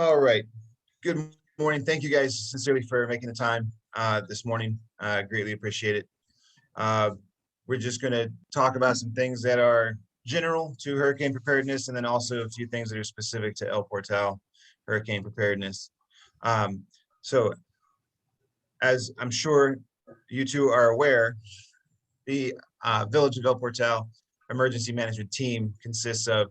All right. Good morning. Thank you guys sincerely for making the time this morning. Greatly appreciate it. Uh, we're just going to talk about some things that are general to hurricane preparedness, and then also a few things that are specific to El Portal hurricane preparedness. Um, so, as I'm sure you two are aware, the Village of El Portal emergency management team consists of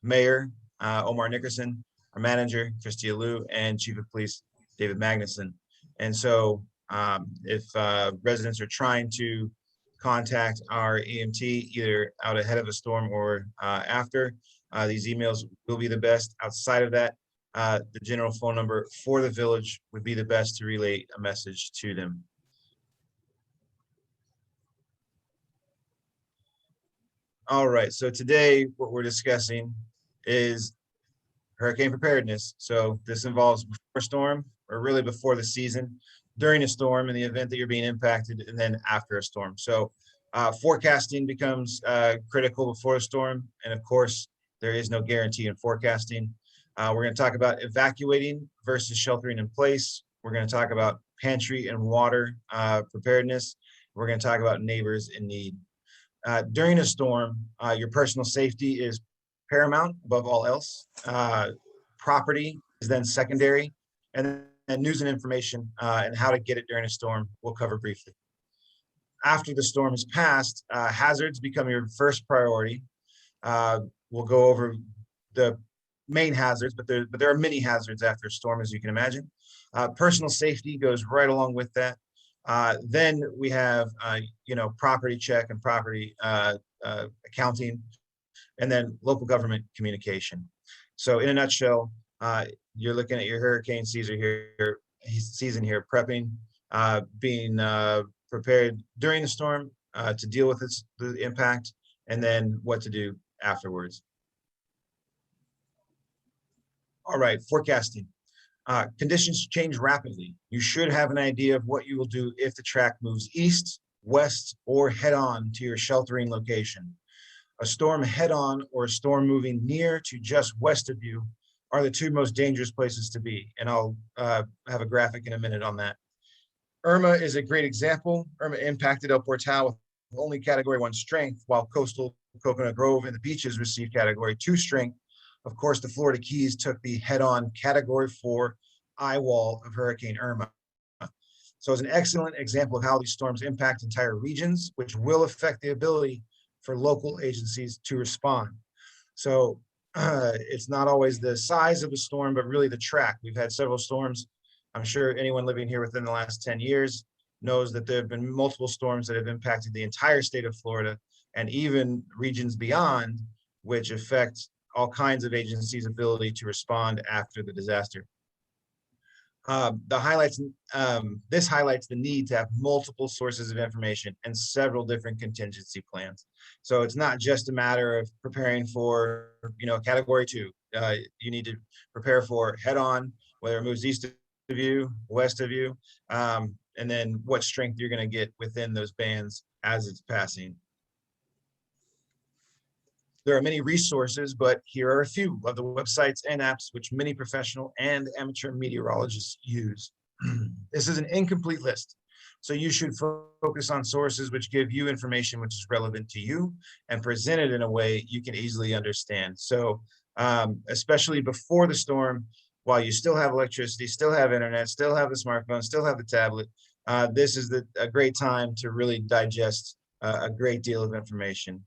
Mayor Omar Nickerson, our manager, Christia Liu, and Chief of Police, David Magnuson. And so if residents are trying to contact our EMT either out ahead of a storm or after, these emails will be the best. Outside of that, the general phone number for the village would be the best to relay a message to them. All right, so today what we're discussing is hurricane preparedness. So this involves before a storm, or really before the season, during a storm in the event that you're being impacted, and then after a storm. So forecasting becomes critical before a storm. And of course, there is no guarantee in forecasting. We're going to talk about evacuating versus sheltering in place. We're going to talk about pantry and water preparedness. We're going to talk about neighbors in need. During a storm, your personal safety is paramount above all else. Property is then secondary, and then news and information and how to get it during a storm we'll cover briefly. After the storm has passed, hazards become your first priority. We'll go over the main hazards, but there are many hazards after a storm, as you can imagine. Personal safety goes right along with that. Then we have, property check and property accounting, and then local government communication. So in a nutshell, you're looking at your hurricane season here, prepping, being prepared during the storm to deal with the impact, and then what to do afterwards. All right, forecasting. Conditions change rapidly. You should have an idea of what you will do if the track moves east, west, or head on to your sheltering location. A storm head on or a storm moving near to just west of you are the two most dangerous places to be. And I'll have a graphic in a minute on that. Irma is a great example. Irma impacted El Portal with only Category 1 strength, while coastal Coconut Grove and the beaches received Category 2 strength. Of course, the Florida Keys took the head-on Category 4 eye wall of Hurricane Irma. So it's an excellent example of how these storms impact entire regions, which will affect the ability for local agencies to respond. So it's not always the size of the storm, but really the track. We've had several storms. I'm sure anyone living here within the last 10 years knows that there have been multiple storms that have impacted the entire state of Florida and even regions beyond, which affect all kinds of agencies' ability to respond after the disaster. This highlights the need to have multiple sources of information and several different contingency plans. So it's not just a matter of preparing for, Category 2. You need to prepare for head-on, whether it moves east of you, west of you, and then what strength you're going to get within those bands as it's passing. There are many resources, but here are a few of the websites and apps which many professional and amateur meteorologists use. This is an incomplete list, so you should focus on sources which give you information which is relevant to you and present it in a way you can easily understand. So especially before the storm, while you still have electricity, still have internet, still have the smartphone, still have the tablet, this is a great time to really digest a great deal of information.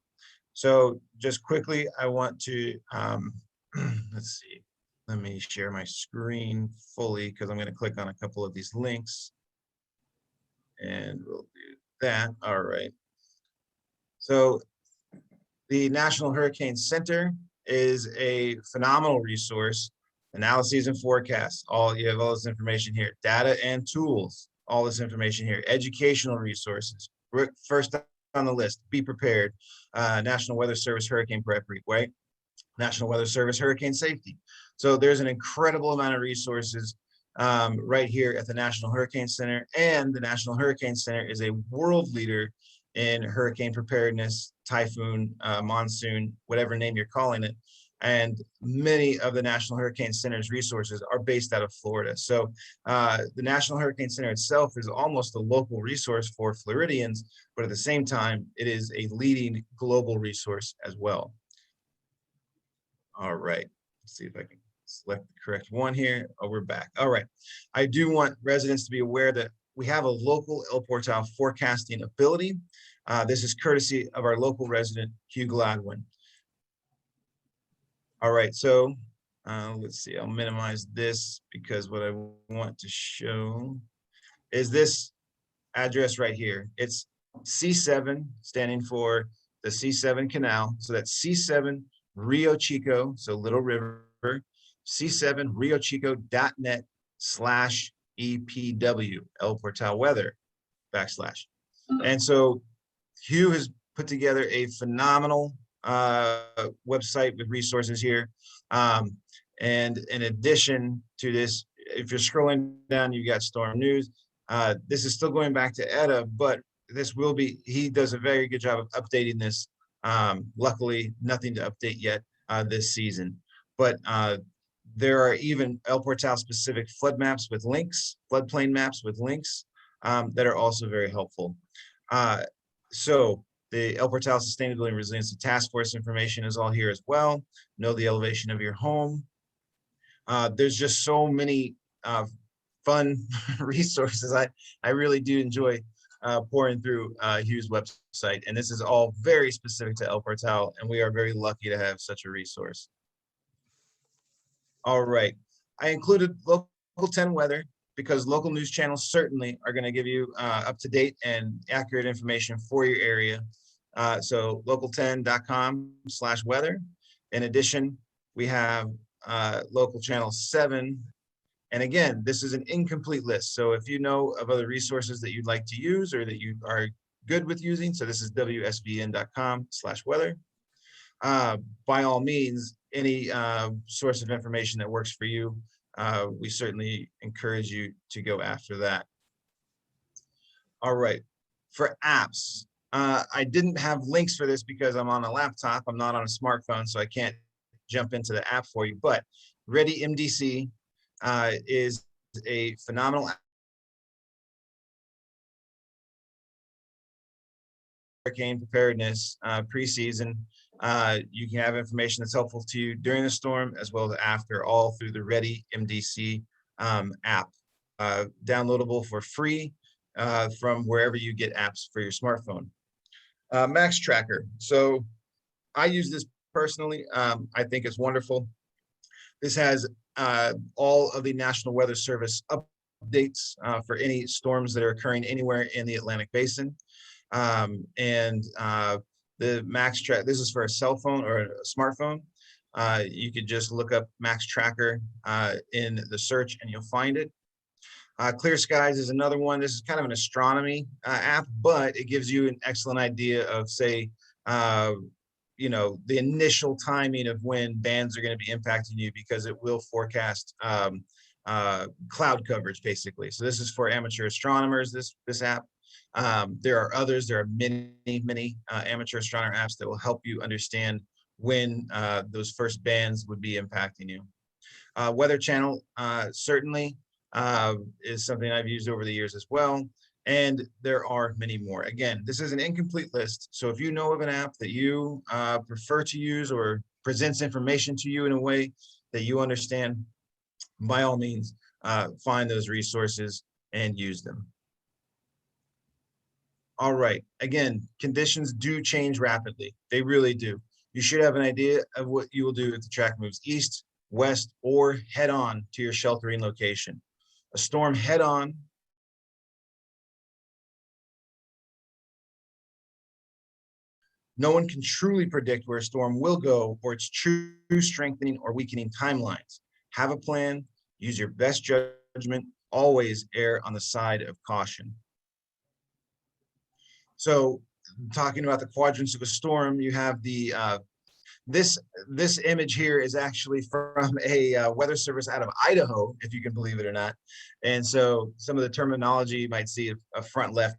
So just quickly, I want to, let's see, let me share my screen fully because I'm going to click on a couple of these links and we'll do that. All right. So the National Hurricane Center is a phenomenal resource. Analyses and forecasts, you have all this information here. Data and tools, all this information here. Educational resources. First on the list, be prepared. National Weather Service Hurricane Prep, right? National Weather Service Hurricane Safety. So there's an incredible amount of resources right here at the National Hurricane Center. And the National Hurricane Center is a world leader in hurricane preparedness, typhoon, monsoon, whatever name you're calling it. and many of the National Hurricane Center's resources are based out of Florida. So the National Hurricane Center itself is almost a local resource for Floridians, but at the same time, it is a leading global resource as well. All right, let's see if I can select the correct one here. Oh, we're back. All right, I do want residents to be aware that we have a local El Portal forecasting ability. This is courtesy of our local resident, Hugh Gladwin. All right, so let's see, I'll minimize this because what I want to show is this address right here. It's C7, standing for the C7 Canal. So that's C7 Rio Chico, so Little River, c7riochico.net/EPW, El Portal Weather, / And so Hugh has put together a phenomenal website with resources here. And in addition to this, if you're scrolling down, you've got storm news. This is still going back to ETA, but this will be, he does a very good job of updating this. Luckily, nothing to update yet this season, but there are even El Portal specific flood maps with links, floodplain maps with links that are also very helpful. So the El Portal Sustainability and Resiliency Task Force information is all here as well. Know the elevation of your home. There's just so many fun resources. I really do enjoy pouring through Hugh's website, and this is all very specific to El Portal, and we are very lucky to have such a resource. All right, I included local 10 weather because local news channels certainly are going to give you up-to-date and accurate information for your area. So local10.com/weather. In addition, we have local channel 7. And again, this is an incomplete list. So if you know of other resources that you'd like to use or that you are good with using, so this is wsvn.com/weather. By all means, any source of information that works for you, we certainly encourage you to go after that. All right, for apps, I didn't have links for this because I'm on a laptop, I'm not on a smartphone, so I can't jump into the app for you, but Ready MDC is a phenomenal hurricane preparedness preseason. You can have information that's helpful to you during the storm as well as after, all through the Ready MDC app, downloadable for free from wherever you get apps for your smartphone. Max Tracker. So I use this personally. I think it's wonderful. This has all of the National Weather Service updates for any storms that are occurring anywhere in the Atlantic Basin. The Max Track, this is for a cell phone or a smartphone. You could just look up Max Tracker in the search and you'll find it. Clear Skies is another one. This is kind of an astronomy app, but it gives you an excellent idea of, say, you know, the initial timing of when bands are going to be impacting you, because it will forecast cloud coverage, basically. So this is for amateur astronomers, this app. There are others. There are many amateur astronomer apps that will help you understand when those first bands would be impacting you. Weather Channel certainly is something I've used over the years as well. And there are many more. Again, this is an incomplete list. So if you know of an app that you prefer to use or presents information to you in a way that you understand, by all means, find those resources and use them. All right, again, conditions do change rapidly. They really do. You should have an idea of what you will do if the track moves east, west, or head on to your sheltering location. A storm head on no one can truly predict where a storm will go or its true strengthening or weakening timelines. Have a plan, use your best judgment, always err on the side of caution. So talking about the quadrants of a storm, you have the, this image here is actually from a weather service out of Idaho, if you can believe it or not. And so some of the terminology you might see a front left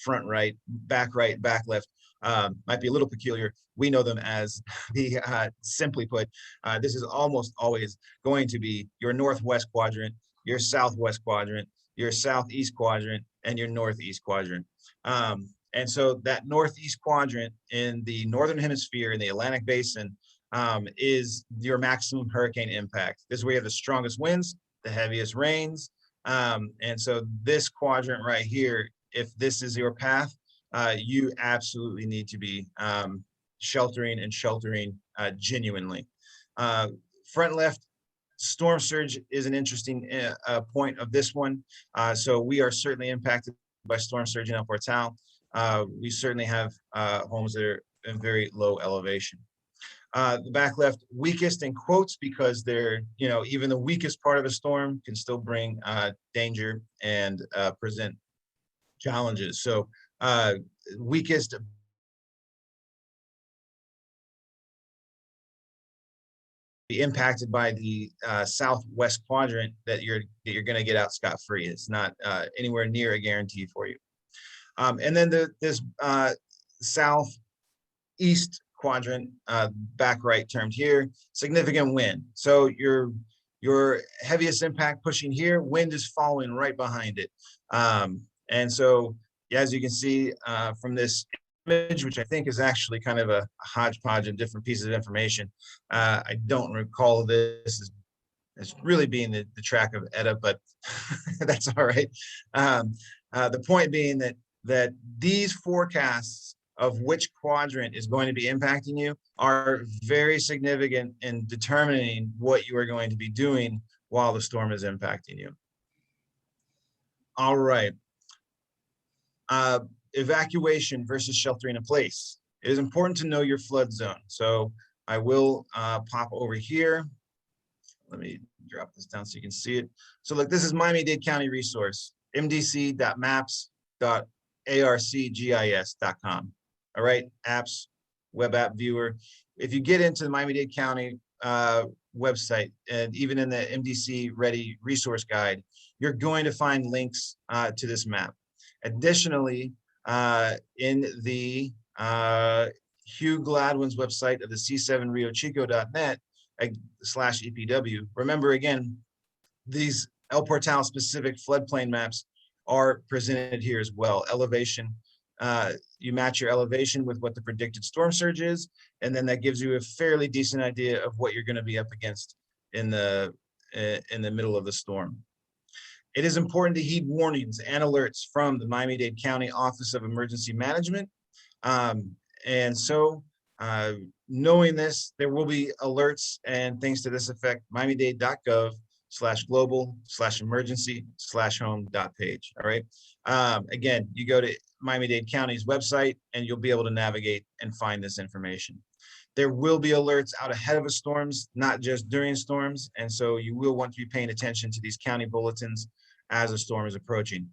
front right, back left, might be a little peculiar. We know them as the, simply put, this is almost always going to be your northwest quadrant, your southwest quadrant, your southeast quadrant, and your northeast quadrant. And so that northeast quadrant in the northern hemisphere in the Atlantic basin is your maximum hurricane impact. This is where you have the strongest winds, the heaviest rains. And so this quadrant right here, if this is your path, you absolutely need to be sheltering genuinely. Front left, storm surge is an interesting point of this one. So we are certainly impacted by storm surge in El Portal. We certainly have homes that are in very low elevation. The back left, weakest in quotes, because they're, even the weakest part of a storm can still bring danger and present challenges. So weakest be impacted by the southwest quadrant that you're going to get out scot-free. It's not anywhere near a guarantee for you. And then this southeast quadrant, back right termed here, significant wind. So your heaviest impact pushing here, wind is following right behind it. And so, as you can see from this image, which I think is actually kind of a hodgepodge of different pieces of information. I don't recall this as really being the track of EDA, but that's all right. The point being that these forecasts of which quadrant is going to be impacting you are very significant in determining what you are going to be doing while the storm is impacting you. All right. Evacuation versus sheltering in place. It is important to know your flood zone. So I will pop over here. Let me drop this down so you can see it. So look, this is Miami-Dade County resource, mdc.maps.arcgis.com. All right, apps, web app viewer. If you get into the Miami-Dade County website, and even in the MDC Ready resource guide, you're going to find links to this map. Additionally, in the Hugh Gladwin's website of the c7riochico.net /EPW, remember again, these El Portal specific floodplain maps are presented here as well. Elevation, you match your elevation with what the predicted storm surge is, and then that gives you a fairly decent idea of what you're going to be up against in the middle of the storm. It is important to heed warnings and alerts from the Miami-Dade County Office of Emergency Management. And so knowing this, there will be alerts and things to this effect, miamidade.gov/global/emergency/home.page. All right. Again, you go to Miami-Dade County's website and you'll be able to navigate and find this information. There will be alerts out ahead of storms, not just during storms. And so you will want to be paying attention to these county bulletins as a storm is approaching.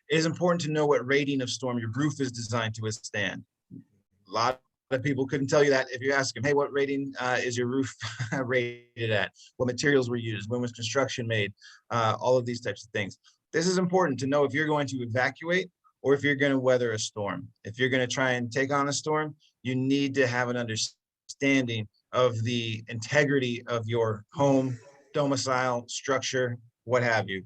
It is important to know what rating of storm your roof is designed to withstand. A lot of people couldn't tell you that if you ask them, hey, what rating is your roof rated at? What materials were used? When was construction made? All of these types of things. This is important to know if you're going to evacuate or if you're going to weather a storm. If you're going to try and take on a storm, you need to have an understanding of the integrity of your home, domicile, structure, what have you.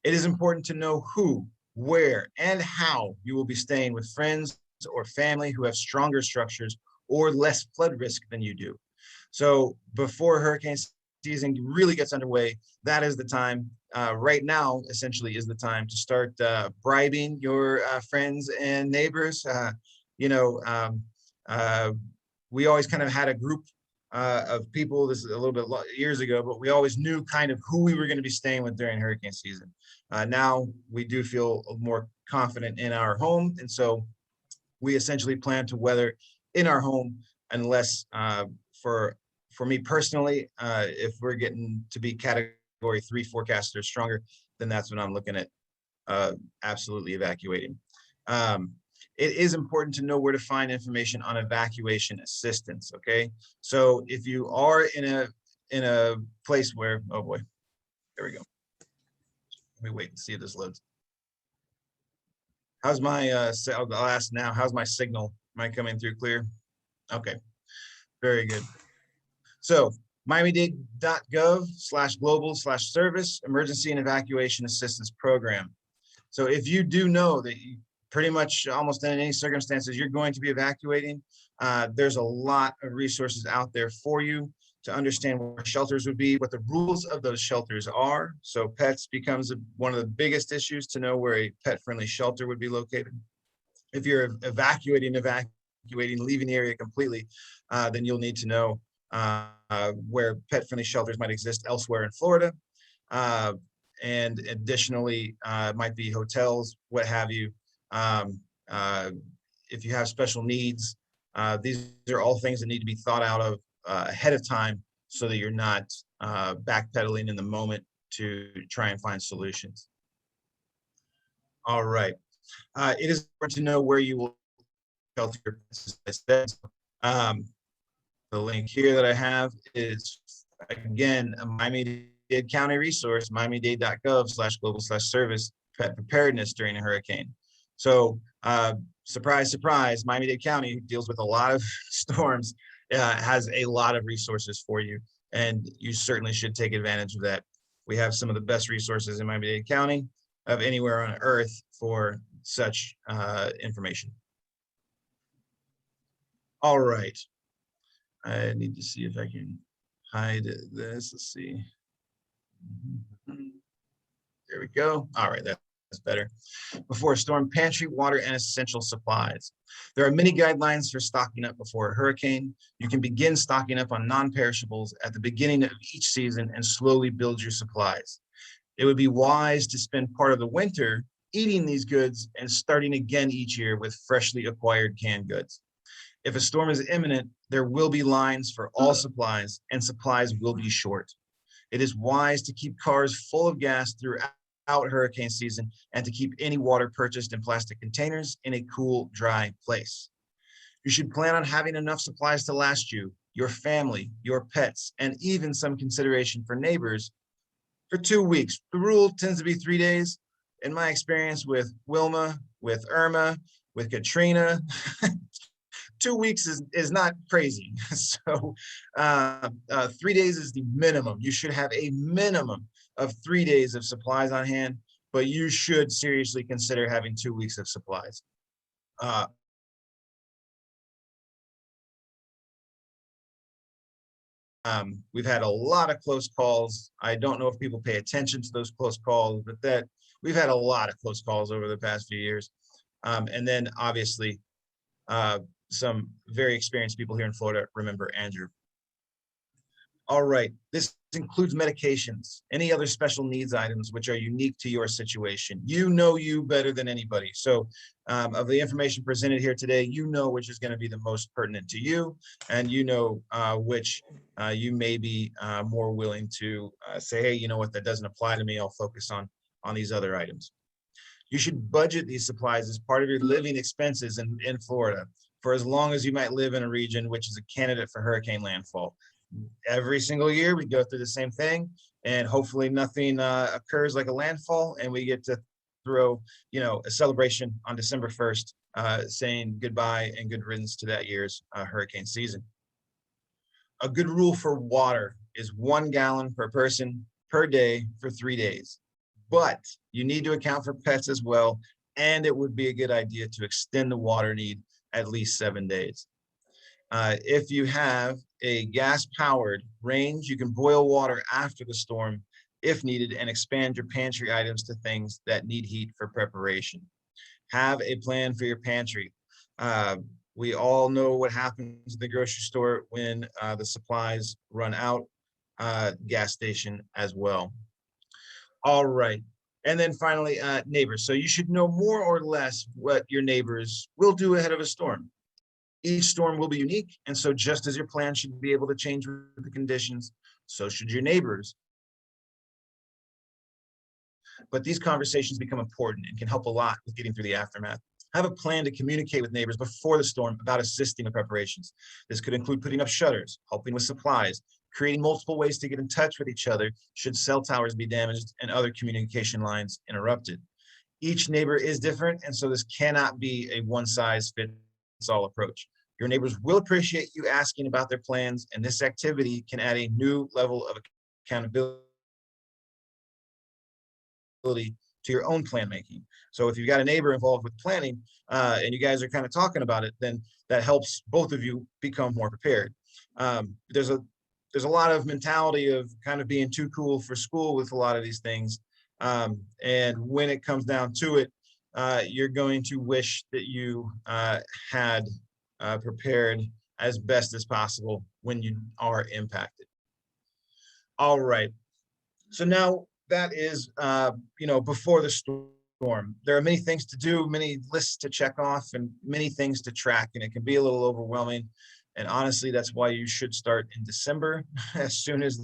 It is important to know who, where, and how you will be staying with friends or family who have stronger structures or less flood risk than you do. So before hurricane season really gets underway, that is the time. Right now, essentially, is the time to start bribing your friends and neighbors. We always kind of had a group of people, this is a little bit years ago, but we always knew kind of who we were going to be staying with during hurricane season. Now we do feel more confident in our home. And so we essentially plan to weather in our home unless for me personally, if we're getting to be category 3 forecast or stronger, then that's when I'm looking at absolutely evacuating. It is important to know where to find information on evacuation assistance. Okay, so if you are in a place where, oh boy, there we go. Let me wait and see if this loads. How's my, I'll ask now, how's my signal? Am I coming through clear? Okay, very good. So miami-dade.gov/global/service emergency and evacuation assistance program. So if you do know that you pretty much almost in any circumstances you're going to be evacuating, there's a lot of resources out there for you to understand where shelters would be, what the rules of those shelters are. So pets becomes one of the biggest issues to know where a pet-friendly shelter would be located. If you're evacuating, leaving the area completely, then you'll need to know where pet-friendly shelters might exist elsewhere in Florida. Uh, and additionally, might be hotels, what have you. Um, uh, if you have special needs, these are all things that need to be thought out of ahead of time so that you're not backpedaling in the moment to try and find solutions. All right. It is important to know where you will shelter your pets. The link here that I have is, again, a Miami-Dade County resource, miami-dade.gov/global/service pet preparedness during a hurricane. So surprise, surprise, Miami-Dade County deals with a lot of storms, has a lot of resources for you, and you certainly should take advantage of that. We have some of the best resources in Miami-Dade County of anywhere on earth for such information. All right. I need to see if I can hide this. Let's see. There we go. All right, that's better. Before a storm, pantry, water, and essential supplies. There are many guidelines for stocking up before a hurricane. You can begin stocking up on non-perishables at the beginning of each season and slowly build your supplies. It would be wise to spend part of the winter eating these goods and starting again each year with freshly acquired canned goods. If a storm is imminent, there will be lines for all supplies, and supplies will be short. It is wise to keep cars full of gas throughout hurricane season and to keep any water purchased in plastic containers in a cool, dry place. You should plan on having enough supplies to last you, your family, your pets, and even some consideration for neighbors for 2 weeks. The rule tends to be 3 days. In my experience with Wilma, with Irma, with Katrina, 2 weeks is not crazy. So 3 days is the minimum. You should have a minimum of 3 days of supplies on hand, but you should seriously consider having 2 weeks of supplies. We've had a lot of close calls. I don't know if people pay attention to those close calls, but that we've had a lot of close calls over the past few years. And then obviously, some very experienced people here in Florida remember Andrew. All right, this includes medications, any other special needs items which are unique to your situation. You know you better than anybody. So of the information presented here today, you know which is going to be the most pertinent to you, and you know which you may be more willing to say, hey, you know what, that doesn't apply to me. I'll focus on these other items. You should budget these supplies as part of your living expenses in Florida for as long as you might live in a region which is a candidate for hurricane landfall. Every single year we go through the same thing, and hopefully nothing occurs like a landfall, and we get to throw, a celebration on December 1st, saying goodbye and good riddance to that year's hurricane season. A good rule for water is 1 gallon per person per day for 3 days. But you need to account for pets as well, and it would be a good idea to extend the water need at least 7 days. If you have a gas-powered range, you can boil water after the storm if needed and expand your pantry items to things that need heat for preparation. Have a plan for your pantry. We all know what happens at the grocery store when the supplies run out, gas station as well. All right. And then finally, neighbors. So you should know more or less what your neighbors will do ahead of a storm. Each storm will be unique, and so just as your plan should be able to change with the conditions, so should your neighbors. But these conversations become important and can help a lot with getting through the aftermath. Have a plan to communicate with neighbors before the storm about assisting with preparations. This could include putting up shutters, helping with supplies, creating multiple ways to get in touch with each other should cell towers be damaged and other communication lines interrupted. Each neighbor is different, and so this cannot be a one size fits all approach. Your neighbors will appreciate you asking about their plans, and this activity can add a new level of accountability to your own plan making. So if you've got a neighbor involved with planning, and you guys are kind of talking about it, then that helps both of you become more prepared. There's a lot of mentality of kind of being too cool for school with a lot of these things. And when it comes down to it, you're going to wish that you had prepared as best as possible when you are impacted. All right. So now that is, before the storm. There are many things to do, many lists to check off, and many things to track, and it can be a little overwhelming. And honestly, that's why you should start in December, as soon as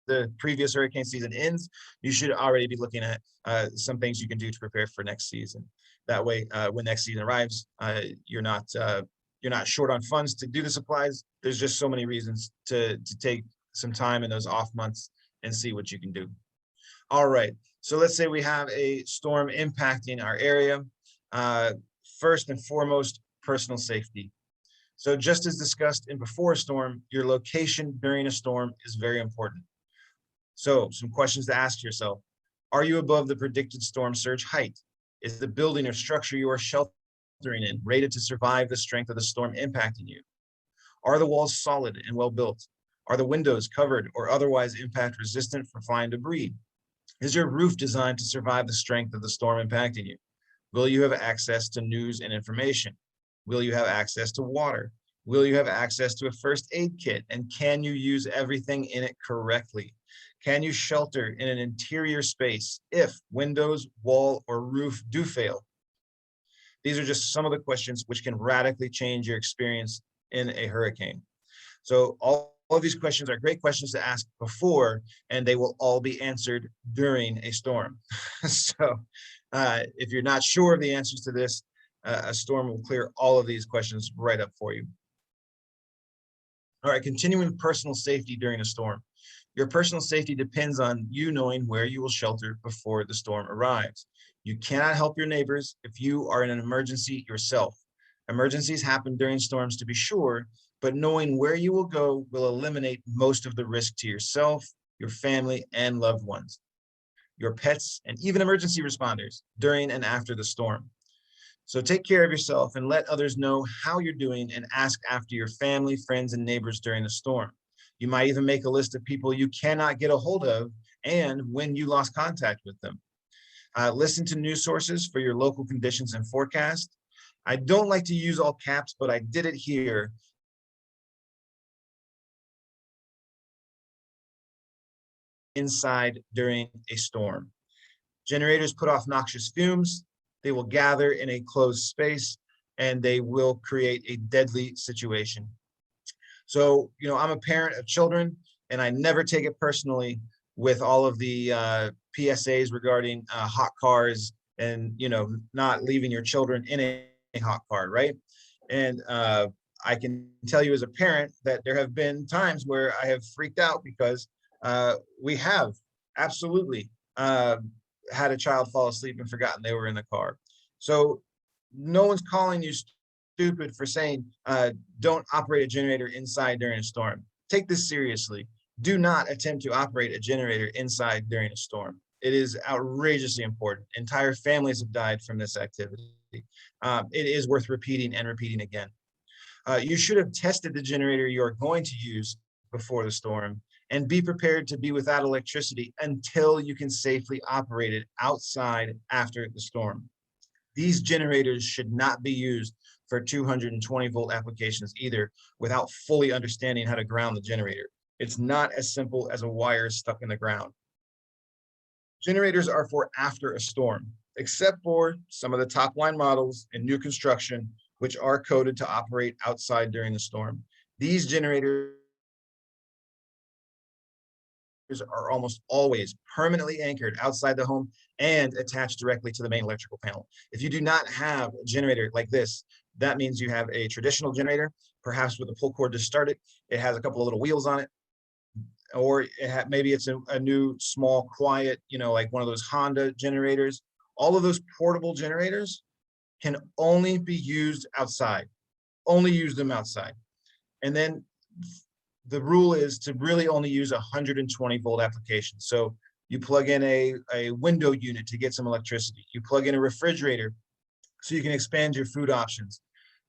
the previous hurricane season ends. You should already be looking at some things you can do to prepare for next season. That way, when next season arrives, you're not short on funds to do the supplies. There's just so many reasons to take some time in those off months and see what you can do. All right, so let's say we have a storm impacting our area. First and foremost, personal safety. So just as discussed in before a storm, your location during a storm is very important. So some questions to ask yourself. Are you above the predicted storm surge height? Is the building or structure you are sheltering in rated to survive the strength of the storm impacting you? Are the walls solid and well built? Are the windows covered or otherwise impact resistant from flying debris? Is your roof designed to survive the strength of the storm impacting you? Will you have access to news and information? Will you have access to water? Will you have access to a first aid kit? And can you use everything in it correctly? Can you shelter in an interior space if windows, wall, or roof do fail? These are just some of the questions which can radically change your experience in a hurricane. So all of these questions are great questions to ask before, and they will all be answered during a storm. So if you're not sure of the answers to this, a storm will clear all of these questions right up for you. All right, continuing personal safety during a storm. Your personal safety depends on you knowing where you will shelter before the storm arrives. You cannot help your neighbors if you are in an emergency yourself. Emergencies happen during storms, to be sure, but knowing where you will go will eliminate most of the risk to yourself, your family, and loved ones, your pets, and even emergency responders during and after the storm. So take care of yourself and let others know how you're doing, and ask after your family, friends, and neighbors during the storm. You might even make a list of people you cannot get a hold of and when you lost contact with them. Listen to news sources for your local conditions and forecast. I don't like to use all caps, but I did it here. Inside during a storm. Generators put off noxious fumes. They will gather in a closed space, and they will create a deadly situation. So, I'm a parent of children, and I never take it personally with all of the PSAs regarding hot cars and, not leaving your children in a hot car, right? And I can tell you as a parent that there have been times where I have freaked out because we have absolutely had a child fall asleep and forgotten they were in the car. So no one's calling you stupid for saying don't operate a generator inside during a storm. Take this seriously. Do not attempt to operate a generator inside during a storm. It is outrageously important. Entire families have died from this activity. It is worth repeating and repeating again. You should have tested the generator you're going to use before the storm, and be prepared to be without electricity until you can safely operate it outside after the storm. These generators should not be used for 220 volt applications either without fully understanding how to ground the generator. It's not as simple as a wire stuck in the ground. Generators are for after a storm, except for some of the top line models in new construction, which are coded to operate outside during the storm. These generators are almost always permanently anchored outside the home and attached directly to the main electrical panel. If you do not have a generator like this, that means you have a traditional generator, perhaps with a pull cord to start it. It has a couple of little wheels on it. or maybe it's a new small quiet, like one of those Honda generators. All of those portable generators can only be used outside. Only use them outside. And then the rule is to really only use 120-volt applications. So you plug in a window unit to get some electricity. You plug in a refrigerator so you can expand your food options.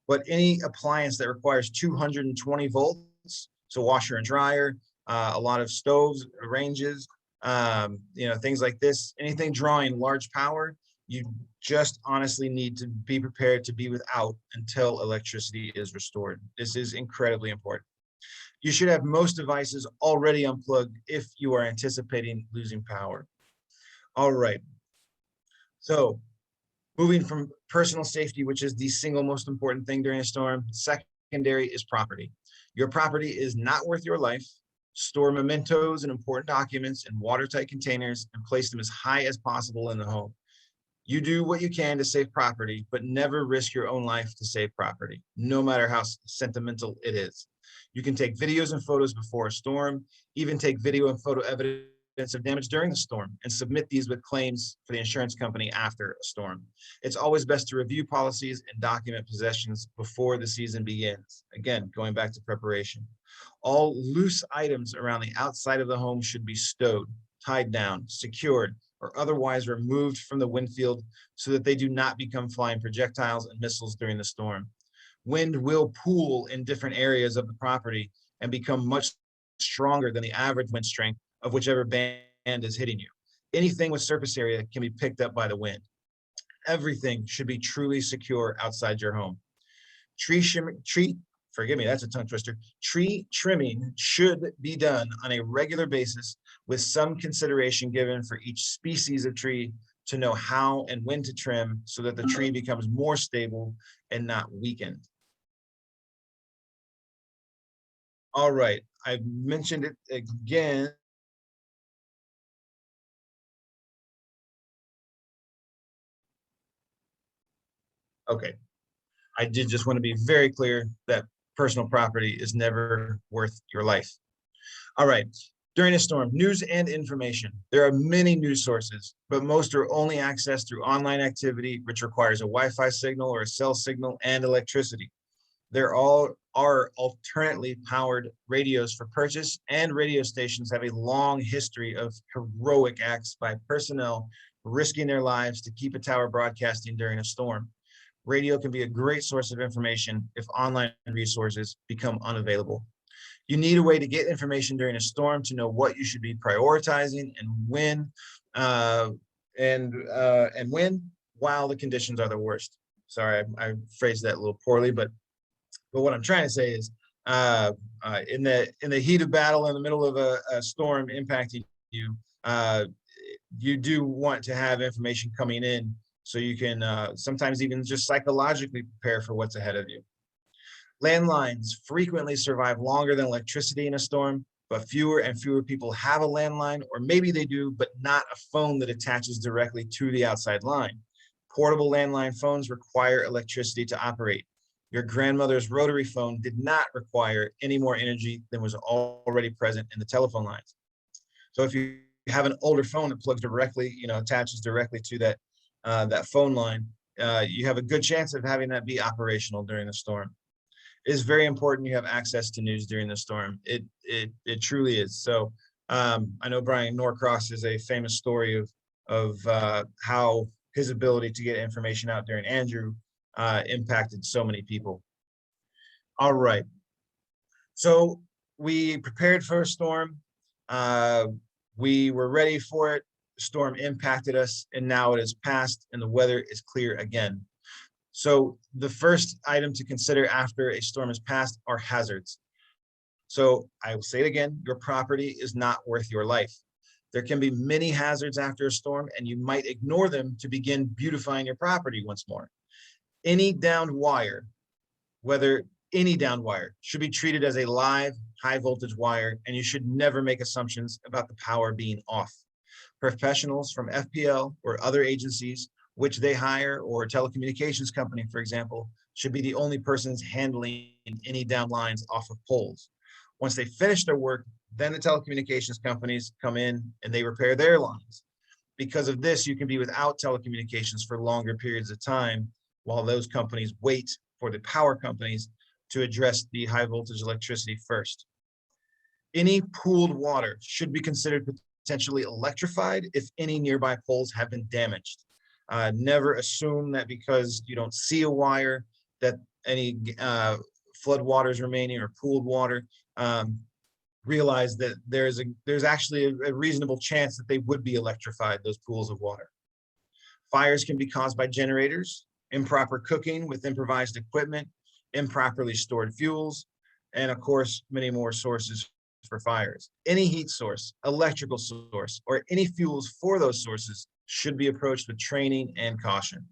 But any appliance that requires 220 volts, so washer and dryer, a lot of stoves, ranges, things like this, anything drawing large power, you just honestly need to be prepared to be without until electricity is restored. This is incredibly important. You should have most devices already unplugged if you are anticipating losing power. All right. So moving from personal safety, which is the single most important thing during a storm, secondary is property. Your property is not worth your life. Store mementos and important documents in watertight containers and place them as high as possible in the home. You do what you can to save property, but never risk your own life to save property, no matter how sentimental it is. You can take videos and photos before a storm, even take video and photo evidence of damage during the storm, and submit these with claims for the insurance company after a storm. It's always best to review policies and document possessions before the season begins. Again, going back to preparation. All loose items around the outside of the home should be stowed, tied down, secured, or otherwise removed from the wind field so that they do not become flying projectiles and missiles during the storm. Wind will pool in different areas of the property and become much stronger than the average wind strength of whichever band is hitting you. Anything with surface area can be picked up by the wind. Everything should be truly secure outside your home. Forgive me, that's a tongue twister. Tree trimming should be done on a regular basis with some consideration given for each species of tree to know how and when to trim so that the tree becomes more stable and not weakened. All right, I mentioned it again. Okay, I did just want to be very clear that personal property is never worth your life. All right, during a storm, news and information. There are many news sources, but most are only accessed through online activity, which requires a Wi-Fi signal or a cell signal and electricity. There all are alternately powered radios for purchase, and radio stations have a long history of heroic acts by personnel risking their lives to keep a tower broadcasting during a storm. Radio can be a great source of information if online resources become unavailable. You need a way to get information during a storm to know what you should be prioritizing and when, and when while the conditions are the worst. Sorry, I phrased that a little poorly, but what I'm trying to say is, in the heat of battle, in the middle of a storm impacting you, you do want to have information coming in so you can sometimes even just psychologically prepare for what's ahead of you. Landlines frequently survive longer than electricity in a storm, but fewer and fewer people have a landline, or maybe they do, but not a phone that attaches directly to the outside line. Portable landline phones require electricity to operate. Your grandmother's rotary phone did not require any more energy than was already present in the telephone lines. So if you have an older phone that plugs directly, attaches directly to that phone line, you have a good chance of having that be operational during the storm. It is very important you have access to news during the storm. It truly is. So I know Brian Norcross is a famous story of how his ability to get information out during Andrew impacted so many people. All right. So we prepared for a storm. We were ready for it. The storm impacted us, and now it has passed, and the weather is clear again. So the first item to consider after a storm has passed are hazards. So I will say it again, your property is not worth your life. There can be many hazards after a storm, and you might ignore them to begin beautifying your property once more. Any downed wire, whether any downed wire, should be treated as a live high voltage wire, and you should never make assumptions about the power being off. Professionals from FPL or other agencies which they hire, or a telecommunications company, for example, should be the only persons handling any down lines off of poles. Once they finish their work, Then the telecommunications companies come in and they repair their lines. Because of this, you can be without telecommunications for longer periods of time while those companies wait for the power companies to address the high voltage electricity first. Any pooled water should be considered potentially electrified if any nearby poles have been damaged. Never assume that because you don't see a wire that any flood water is remaining or pooled water. Realize that there's actually a reasonable chance that they would be electrified, those pools of water. Fires can be caused by generators, improper cooking with improvised equipment, improperly stored fuels, and of course, many more sources for fires. Any heat source, electrical source, or any fuels for those sources should be approached with training and caution.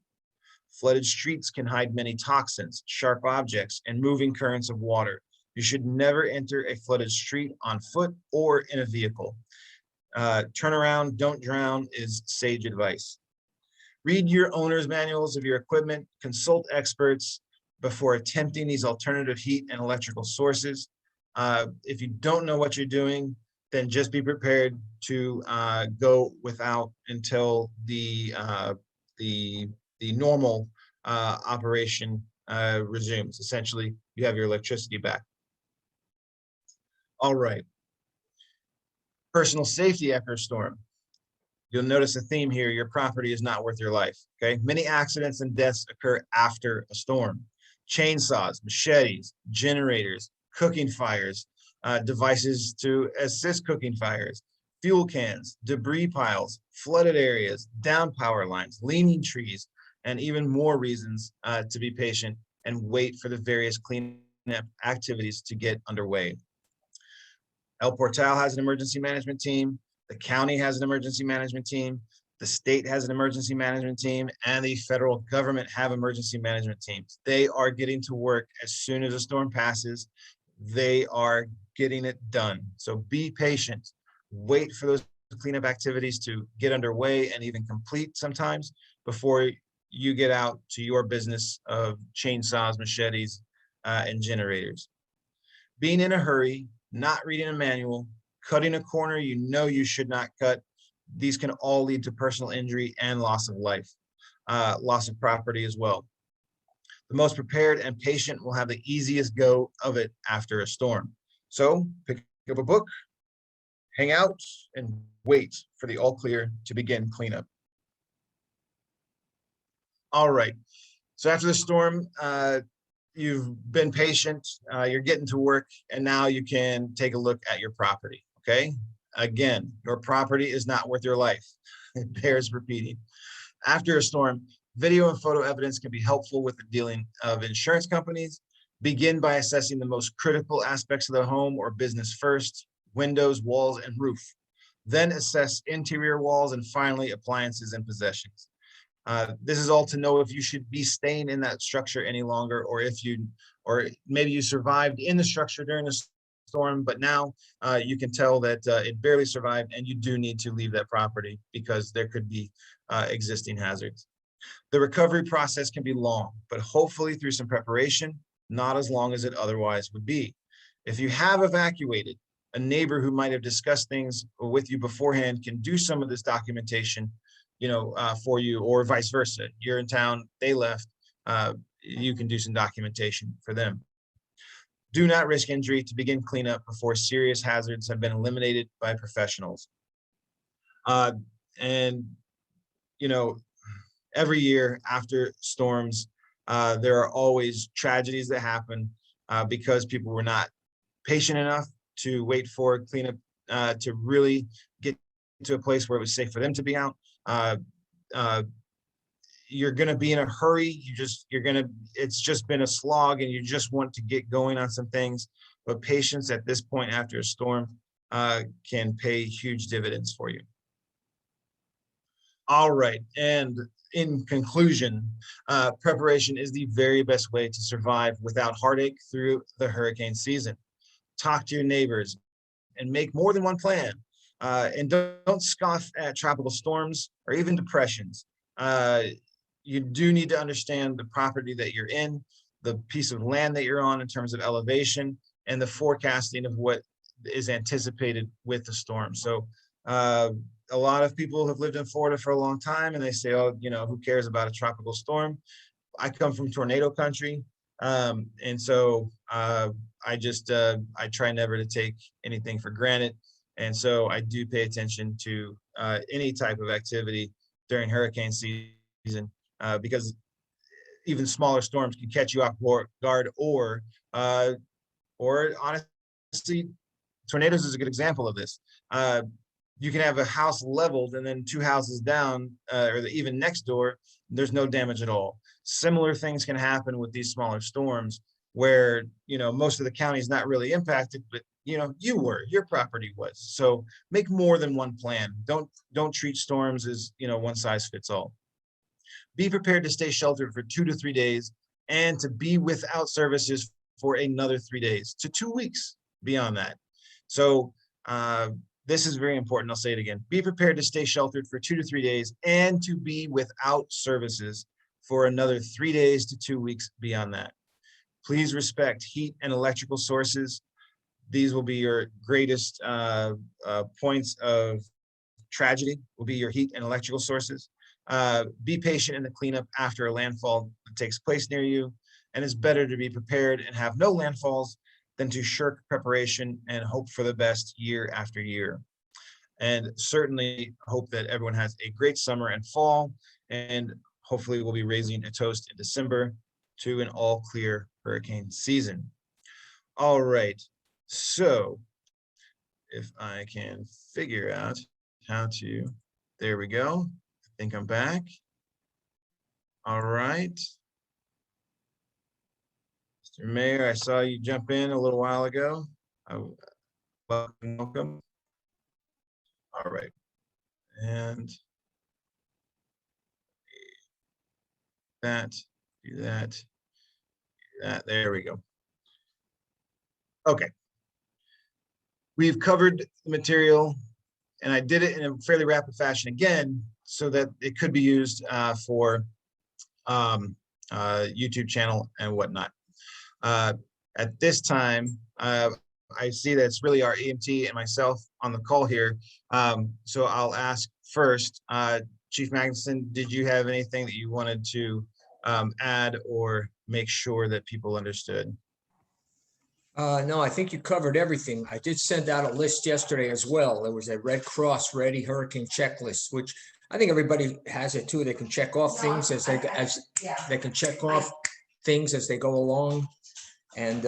Flooded streets can hide many toxins, sharp objects, and moving currents of water. You should never enter a flooded street on foot or in a vehicle. Turn around, don't drown is sage advice. Read your owner's manuals of your equipment, consult experts before attempting these alternative heat and electrical sources. If you don't know what you're doing, then just be prepared to go without until the normal operation resumes. Essentially, you have your electricity back. All right. Personal safety after a storm. You'll notice a theme here. Your property is not worth your life. Okay. Many accidents and deaths occur after a storm. Chainsaws, machetes, generators, cooking fires, devices to assist cooking fires, fuel cans, debris piles, flooded areas, down power lines, leaning trees, and even more reasons to be patient and wait for the various cleanup activities to get underway. El Portal has an emergency management team. The county has an emergency management team. The state has an emergency management team, and the federal government have emergency management teams. They are getting to work as soon as a storm passes. They are getting it done. So be patient. Wait for those cleanup activities to get underway and even complete sometimes before you get out to your business of chainsaws, machetes, and generators. Being in a hurry, not reading a manual, cutting a corner you know you should not cut. These can all lead to personal injury and loss of life, loss of property as well. The most prepared and patient will have the easiest go of it after a storm. So pick up a book, hang out, and wait for the all clear to begin cleanup. All right. So after the storm, you've been patient, you're getting to work, and now you can take a look at your property, okay? Again, your property is not worth your life. It bears repeating. After a storm, video and photo evidence can be helpful with the dealing of insurance companies. Begin by assessing the most critical aspects of the home or business first: windows, walls, and roof. Then assess interior walls, and finally appliances and possessions. This is all to know if you should be staying in that structure any longer, or maybe you survived in the structure during the storm, but now you can tell that it barely survived and you do need to leave that property because there could be existing hazards. The recovery process can be long, but hopefully through some preparation, not as long as it otherwise would be. If you have evacuated, a neighbor who might have discussed things with you beforehand can do some of this documentation for you, or vice versa. You're in town, they left, you can do some documentation for them. Do not risk injury to begin cleanup before serious hazards have been eliminated by professionals. And every year after storms, there are always tragedies that happen because people were not patient enough to wait for cleanup to really get to a place where it was safe for them to be out. You're going to be in a hurry. It's just been a slog and you just want to get going on some things, but patience at this point after a storm can pay huge dividends for you. All right. And in conclusion, preparation is the very best way to survive without heartache through the hurricane season. Talk to your neighbors and make more than one plan. And don't scoff at tropical storms or even depressions. You do need to understand the property that you're in, the piece of land that you're on in terms of elevation, and the forecasting of what is anticipated with the storm. So a lot of people have lived in Florida for a long time, and they say, oh, who cares about a tropical storm? I come from tornado country. And so I try never to take anything for granted. And so I do pay attention to any type of activity during hurricane season, because even smaller storms can catch you off guard, or honestly, tornadoes is a good example of this. You can have a house leveled and then 2 houses down, or even next door, there's no damage at all. Similar things can happen with these smaller storms where, most of the county is not really impacted, but your property was. So make more than one plan. Don't treat storms as, one size fits all. Be prepared to stay sheltered for 2 to 3 days and to be without services for another 3 days to 2 weeks beyond that. So this is very important. I'll say it again. Be prepared to stay sheltered for 2 to 3 days and to be without services for another 3 days to 2 weeks beyond that. Please respect heat and electrical sources. These will be your greatest points of tragedy, will be your heat and electrical sources. Be patient in the cleanup after a landfall takes place near you, and it's better to be prepared and have no landfalls than to shirk preparation and hope for the best year after year. And certainly hope that everyone has a great summer and fall, and hopefully we'll be raising a toast in December to an all clear hurricane season. All right, so if I can figure out how to, there we go. I think I'm back. All right. Mr. Mayor, I saw you jump in a little while ago. Welcome. All right. And do that. There we go. Okay. We've covered the material, and I did it in a fairly rapid fashion again, so that it could be used for YouTube channel and whatnot. At this time, I see that it's really our EMT and myself on the call here. So I'll ask first, Chief Magnuson, did you have anything that you wanted to add or make sure that people understood? No, I think you covered everything. I did send out a list yesterday as well. There was a Red Cross Ready Hurricane Checklist, which I think everybody has it too. They can check off things as they can check off things as they go along. And,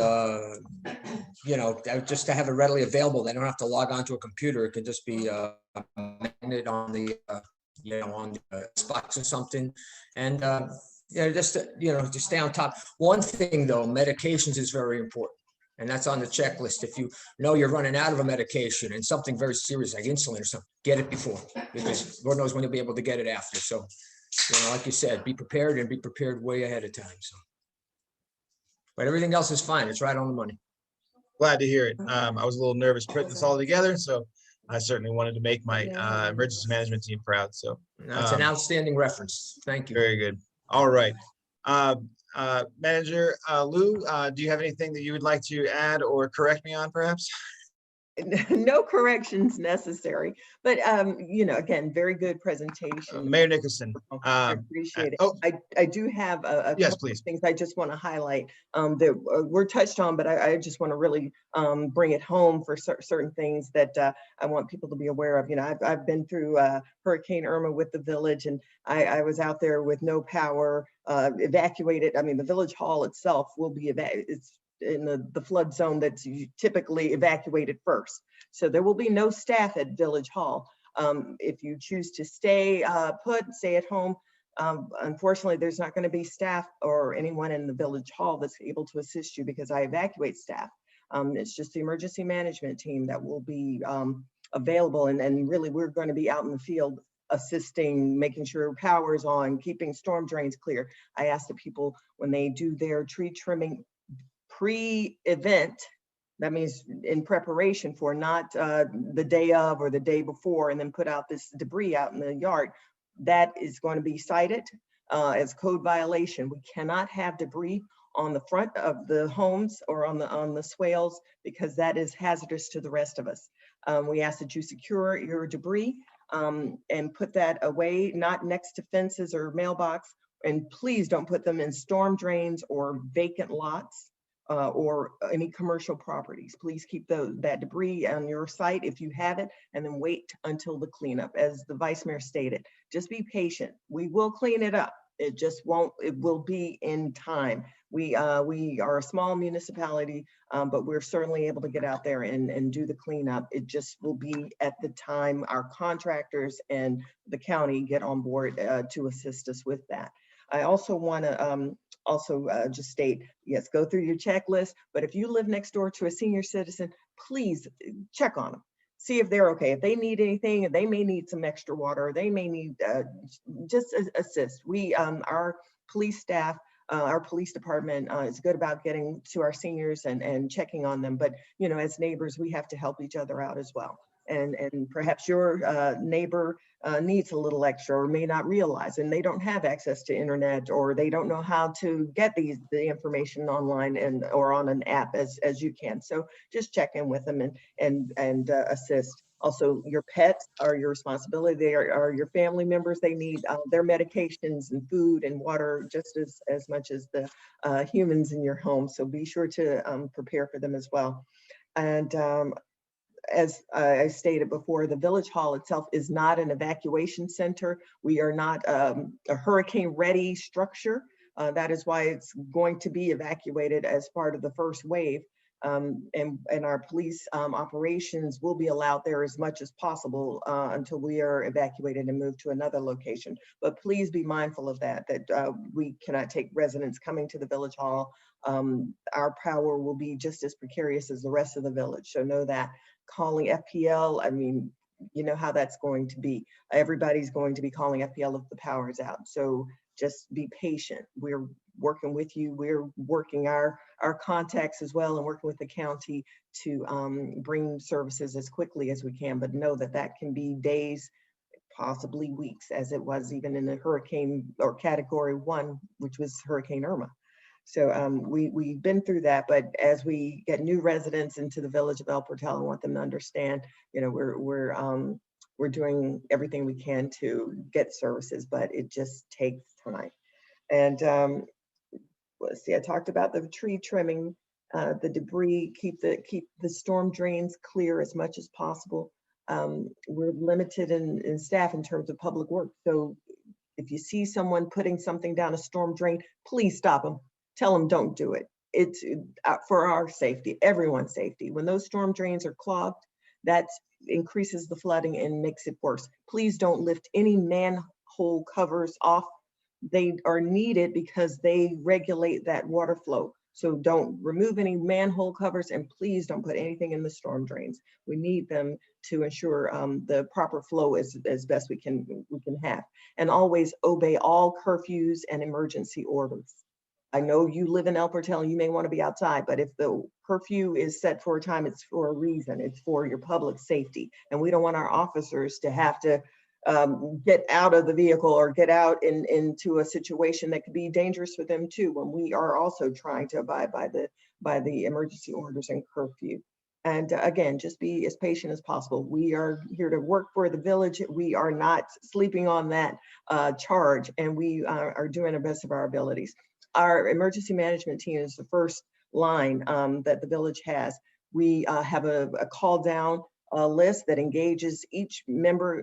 just to have it readily available, they don't have to log onto a computer. It can just be a magnet on the, on the Xbox or something. And, just stay on top. One thing though, medications is very important. And that's on the checklist. If you know you're running out of a medication and something very serious like insulin or something, get it before, because Lord knows when you'll be able to get it after. So, like you said, be prepared and be prepared way ahead of time. So, but everything else is fine. It's right on the money. Glad to hear it. I was a little nervous putting this all together, so I certainly wanted to make my emergency management team proud. So that's an outstanding reference. Thank you. Very good. All right. Manager Lou, do you have anything that you would like to add or correct me on, perhaps? No corrections necessary, but again, very good presentation. Mayor Nickerson, I appreciate it. I do have a yes, couple please. of things I just want to highlight that were touched on, but I just want to really bring it home for certain things that I want people to be aware of. I've been through Hurricane Irma with the village, and I was out there with no power, evacuated. I mean, the village hall itself will be it's in the flood zone that's typically evacuated first. So there will be no staff at Village Hall. If you choose to stay put, stay at home, unfortunately, there's not going to be staff or anyone in the Village Hall that's able to assist you because I evacuate staff. It's just the emergency management team that will be available. And really, we're going to be out in the field assisting, making sure power's on, keeping storm drains clear. I ask the people when they do their tree trimming pre-event, that means in preparation for, not the day of or the day before, and then put out this debris out in the yard. That is going to be cited as code violation. We cannot have debris on the front of the homes or on the swales, because that is hazardous to the rest of us. We ask that you secure your debris and put that away, not next to fences or mailbox. And please don't put them in storm drains or vacant lots or any commercial properties. Please keep that debris on your site if you have it, and then wait until the cleanup. As the Vice Mayor stated, just be patient. We will clean it up. It just won't, it will be in time. We are a small municipality, but we're certainly able to get out there and do the cleanup. It just will be at the time our contractors and the county get on board to assist us with that. I also want to just state, yes, go through your checklist, but if you live next door to a senior citizen, please check on them. See if they're okay. If they need anything, they may need some extra water, they may need just assist. We, our police staff, our police department is good about getting to our seniors and checking on them. But, you know, as neighbors, we have to help each other out as well. And perhaps your neighbor needs a little extra or may not realize, and they don't have access to internet, or they don't know how to get the information online and or on an app as you can. So just check in with them and assist. Also, your pets are your responsibility. They are your family members. They need their medications and food and water just as much as the humans in your home. So be sure to prepare for them as well. And as I stated before, the Village Hall itself is not an evacuation center. We are not a hurricane-ready structure. That is why it's going to be evacuated as part of the first wave. And our police operations will be allowed there as much as possible until we are evacuated and moved to another location. But please be mindful of that we cannot take residents coming to the Village Hall. Our power will be just as precarious as the rest of the village. So know that. Calling FPL, I mean, you know how that's going to be. Everybody's going to be calling FPL if the power is out. So just be patient. We're working with you. We're working our contacts as well and working with the county to bring services as quickly as we can, but know that that can be days, possibly weeks, as it was even in the hurricane or category 1, which was Hurricane Irma. So we've been through that, but as we get new residents into the village of El Portal, I want them to understand, you know, we're doing everything we can to get services, but it just takes time. And let's see, I talked about the tree trimming, the debris, keep the storm drains clear as much as possible. We're limited in staff in terms of public work. So if you see someone putting something down a storm drain, please stop them. Tell them don't do it. It's for our safety, everyone's safety. When those storm drains are clogged, that increases the flooding and makes it worse. Please don't lift any manhole covers off. They are needed because they regulate that water flow. So don't remove any manhole covers, and please don't put anything in the storm drains. We need them to ensure the proper flow as best we can have. And always obey all curfews and emergency orders. I know you live in El Portal and you may want to be outside, but if the curfew is set for a time, it's for a reason. It's for your public safety. And we don't want our officers to have to get out of the vehicle or get out into a situation that could be dangerous for them too, when we are also trying to abide by the emergency orders and curfew. And again, just be as patient as possible. We are here to work for the village. We are not sleeping on that charge, and we are doing the best of our abilities. Our emergency management team is the first line that the village has. We have a call down list that engages each member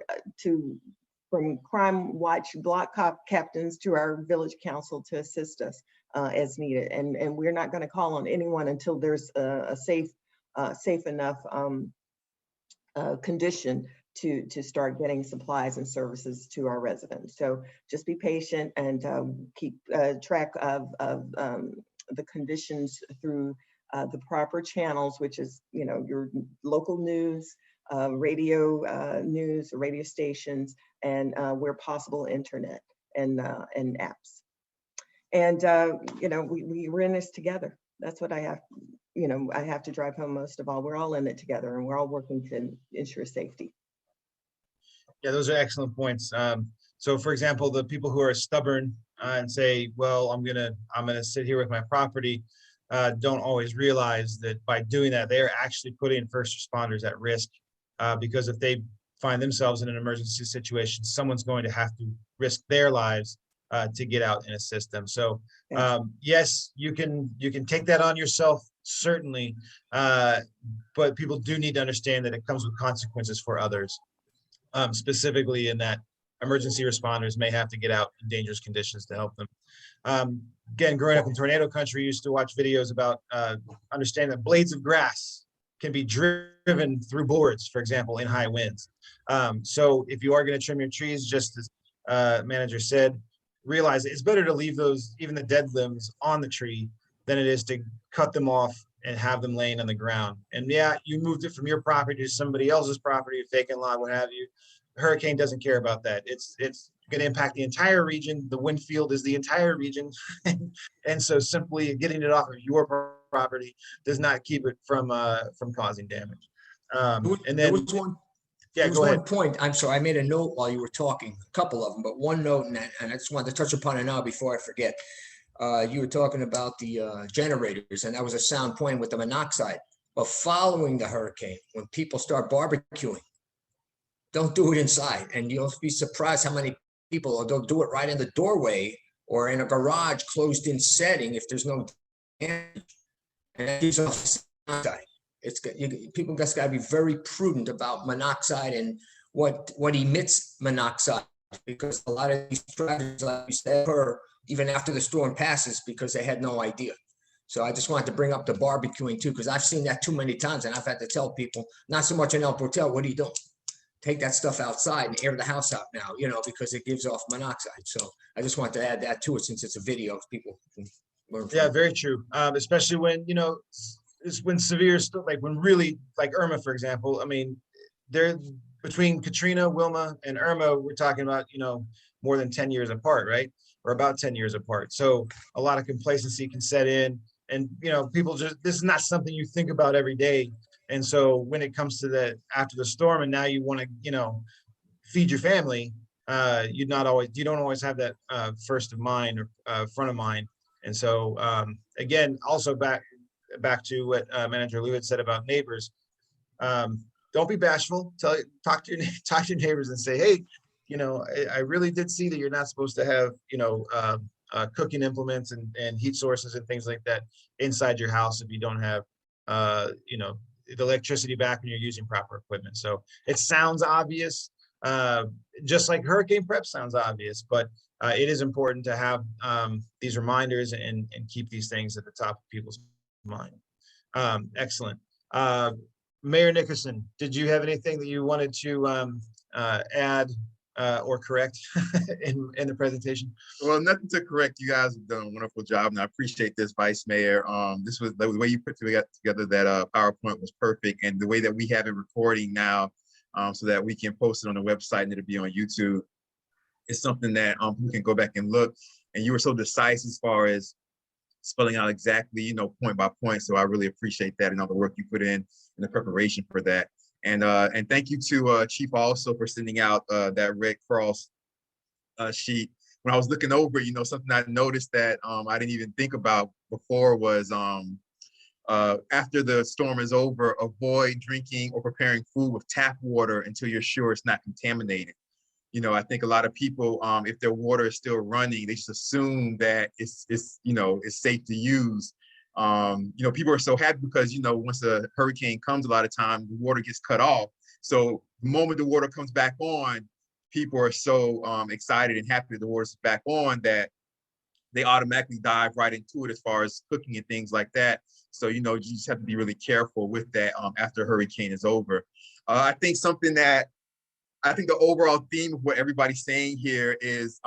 from crime watch block captains to our village council to assist us as needed. And we're not going to call on anyone until there's a safe enough condition to start getting supplies and services to our residents. So just be patient and keep track of the conditions through the proper channels, which is, you know, your local news, radio news, radio stations, and where possible, internet and apps. And you know, we're in this together. That's what I have. You know, I have to drive home most of all. We're all in it together, and we're all working to ensure safety. Yeah, those are excellent points. So for example, the people who are stubborn and say, well, I'm gonna sit here with my property, don't always realize that by doing that, they're actually putting first responders at risk, because if they find themselves in an emergency situation, someone's going to have to risk their lives to get out and assist them. So yes, you can take that on yourself, certainly, but people do need to understand that it comes with consequences for others, specifically in that emergency responders may have to get out in dangerous conditions to help them. Again, growing up in tornado country, used to watch videos about understanding that blades of grass can be driven through boards, for example, in high winds. So if you are going to trim your trees, just as manager said, realize it's better to leave those, even the dead limbs, on the tree than it is to cut them off and have them laying on the ground. And yeah, you moved it from your property to somebody else's property, a vacant lot, what have you. The hurricane doesn't care about that. It's going to impact the entire region. The wind field is the entire region. And so simply getting it off of your property does not keep it from causing damage. And There then, was one, yeah, there was go one ahead. point, I'm sorry, I made a note while you were talking, a couple of them, but one note, and I just wanted to touch upon it now before I forget. You were talking about the generators, and that was a sound point with the monoxide. But following the hurricane, when people start barbecuing, don't do it inside. And you'll be surprised how many people, they'll do it right in the doorway or in a garage closed in setting if there's no damage. And that gives off monoxide. People just got to be very prudent about monoxide and what emits monoxide, because a lot of these tragedies, like you said, occur even after the storm passes because they had no idea. So I just wanted to bring up the barbecuing too, because I've seen that too many times, and I've had to tell people, not so much in El Portel, what are you doing? Take that stuff outside and air the house out now, because it gives off monoxide. So I just want to add that to it, since it's a video, people can learn from Yeah, it. very true. Especially when, it's when severe stuff, like when really, like Irma, for example. I mean, they're between Katrina, Wilma, and Irma, we're talking about, more than 10 years apart, right? Or about 10 years apart. So a lot of complacency can set in, and, people just, this is not something you think about every day. And so when it comes to after the storm, and now you want to, feed your family, you don't always have that first of mind or front of mind. And so again, also back to what Manager Lou had said about neighbors. Don't be bashful. Talk to your neighbors and say, hey, I really did see that you're not supposed to have cooking implements and heat sources and things like that inside your house if you don't have the electricity back when you're using proper equipment. So it sounds obvious, just like hurricane prep sounds obvious, but it is important to have these reminders and keep these things at the top of people's mind. Excellent. Mayor Nickerson, did you have anything that you wanted to add or correct in the presentation? Well, nothing to correct. You guys have done a wonderful job, and I appreciate this, Vice Mayor. This was the way you put together that PowerPoint was perfect, and the way that we have it recording now, so that we can post it on the website and it'll be on YouTube. It's something that we can go back and look. And you were so decisive as far as spelling out exactly, point by point. So I really appreciate that and all the work you put in the preparation for that. And thank you to Chief also for sending out that Red Cross sheet. When I was looking over, something I noticed that I didn't even think about before was after the storm is over, avoid drinking or preparing food with tap water until you're sure it's not contaminated. I think a lot of people, if their water is still running, they just assume that it's safe to use. People are so happy because, once a hurricane comes, a lot of time the water gets cut off. So the moment the water comes back on, people are so excited and happy that the water's back on that they automatically dive right into it as far as cooking and things like that. So, you just have to be really careful with that after a hurricane is over. I think the overall theme of what everybody's saying here is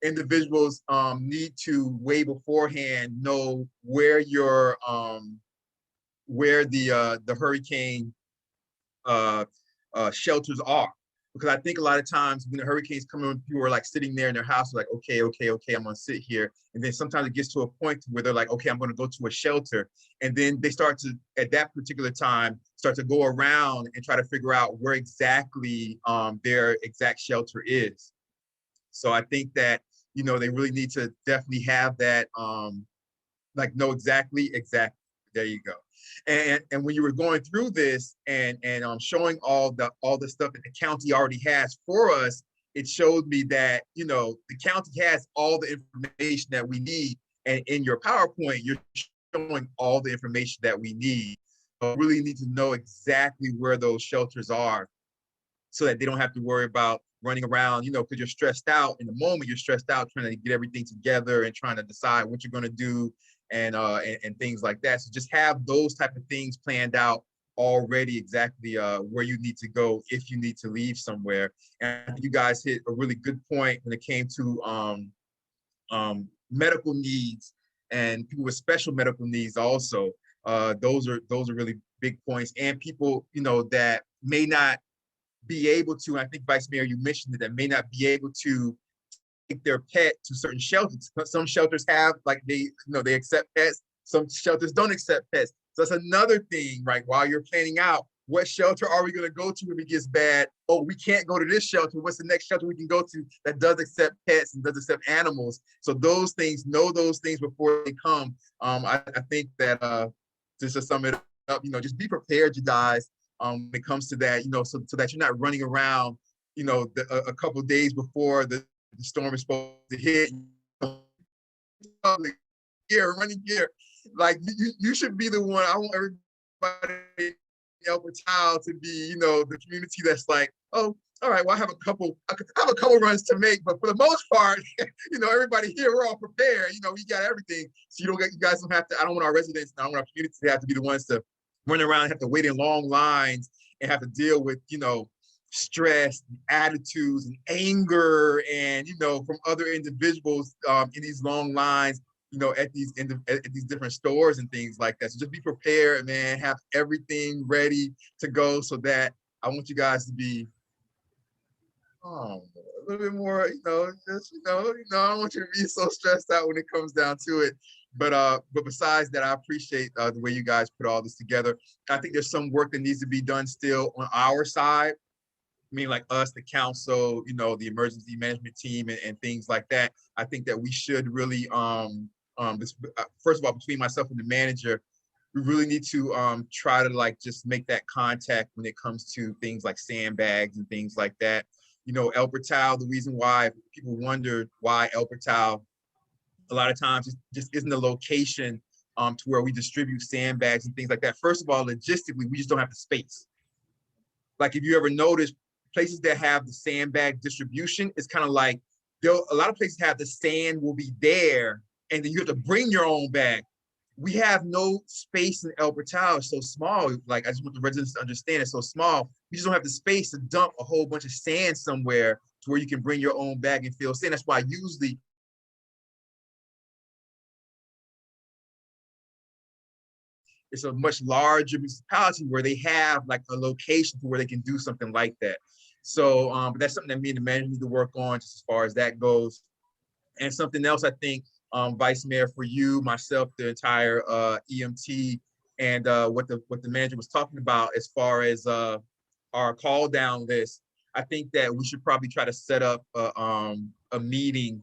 individuals need to way beforehand know where where the hurricane shelters are. Because I think a lot of times when the hurricanes come in, people are like sitting there in their house, like, okay, I'm gonna sit here. And then sometimes it gets to a point where they're like, okay, I'm gonna go to a shelter. And then they start to, at that particular time, start to go around and try to figure out where exactly their exact shelter is. So I think that, they really need to definitely have that, like know exactly. There you go. And when you were going through this and showing all the stuff that the county already has for us, it showed me that the county has all the information that we need. And in your PowerPoint, you're showing all the information that we need. So we really need to know exactly where those shelters are, so that they don't have to worry about running around, because you're stressed out in the moment. You're stressed out trying to get everything together and trying to decide what you're going to do and things like that. So just have those type of things planned out already, exactly where you need to go if you need to leave somewhere. And I think you guys hit a really good point when it came to medical needs and people with special medical needs also. Those are really big points. And people, that may not be able to, I think Vice Mayor, you mentioned that may not be able to take their pet to certain shelters. Some shelters have, like they accept pets. Some shelters don't accept pets. So that's another thing, right? While you're planning out, what shelter are we going to go to if it gets bad? Oh, we can't go to this shelter. What's the next shelter we can go to that does accept pets and does accept animals? So those things, know those things before they come. I think that just to sum it up, just be prepared, you guys. When it comes to that, so that you're not running around, a couple of days before the storm is supposed to hit. Running gear. Like you should be the one. I want everybody else a child to be, the community that's like, oh, all right, well, I have a couple runs to make, but for the most part, everybody here, we're all prepared. We got everything. So you guys don't have to. I don't want our residents, I don't want our community to have to be the ones to run around and have to wait in long lines and have to deal with, stress, attitudes, and anger, and from other individuals in these long lines, at these different stores and things like that. So just be prepared, man. Have everything ready to go, so that I want you guys to be a little bit more, just I don't want you to be so stressed out when it comes down to it. But besides that, I appreciate the way you guys put all this together. I think there's some work that needs to be done still on our side. I mean, like us, the council, the emergency management team and things like that. I think that we should really, first of all, between myself and the manager, we really need to try to just make that contact when it comes to things like sandbags and things like that. El Portal, the reason why people wondered why El Portal a lot of times it just isn't a location to where we distribute sandbags and things like that. First of all, logistically, we just don't have the space. Like if you ever notice, places that have the sandbag distribution, it's kind of like a lot of places have the sand will be there, and then you have to bring your own bag. We have no space in El Portal. It's so small. Like, I just want the residents to understand, it's so small. We just don't have the space to dump a whole bunch of sand somewhere to where you can bring your own bag and fill sand. That's why usually it's a much larger municipality where they have like a location where they can do something like that. So, but that's something that me and the manager need to work on just as far as that goes. And something else, I think, Vice Mayor, for you, myself, the entire EMT, and what the manager was talking about as far as our call down list, I think that we should probably try to set up a meeting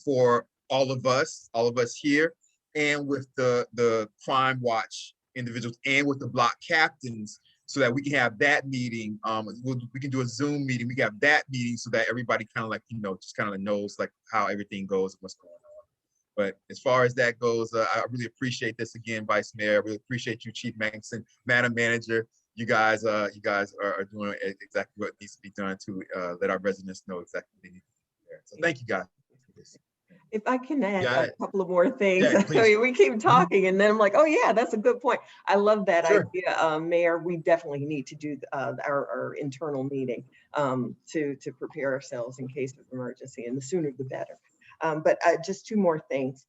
for all of us here, and with the crime watch individuals and with the block captains, so that we can have that meeting. We can do a Zoom meeting. We can have that meeting so that everybody kind of like, just kind of knows like how everything goes and what's going on. But as far as that goes, I really appreciate this again, Vice Mayor. I really appreciate you, Chief Magnuson, Madam Manager. You guys are doing exactly what needs to be done to let our residents know exactly what they need to do there. So thank you guys for this. If I can add Yeah, a couple of more things. yeah, I please. mean, we keep talking and then I'm like, oh yeah, that's a good point. I love that Sure. idea, Mayor. We definitely need to do our internal meeting to prepare ourselves in case of emergency, and the sooner the better. But just two more things.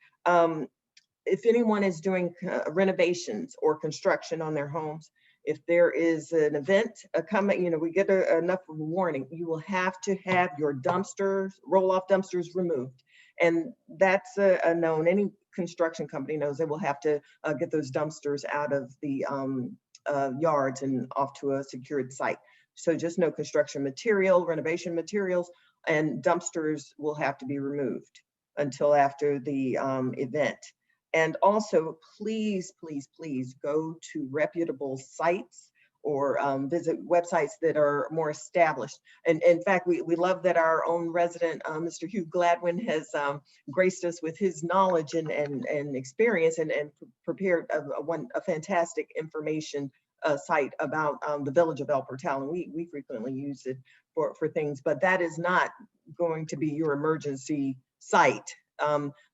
If anyone is doing renovations or construction on their homes, If there is an event coming, we get enough of a warning, you will have to have your dumpsters, roll-off dumpsters removed. And that's a known, any construction company knows they will have to get those dumpsters out of the yards and off to a secured site. So just no construction material, renovation materials, and dumpsters will have to be removed until after the event. And also, please, please, please go to reputable sites or visit websites that are more established. And in fact, we love that our own resident, Mr. Hugh Gladwin, has graced us with his knowledge and experience and prepared a fantastic information site about the village of El Portal. And we frequently use it for things, but that is not going to be your emergency site.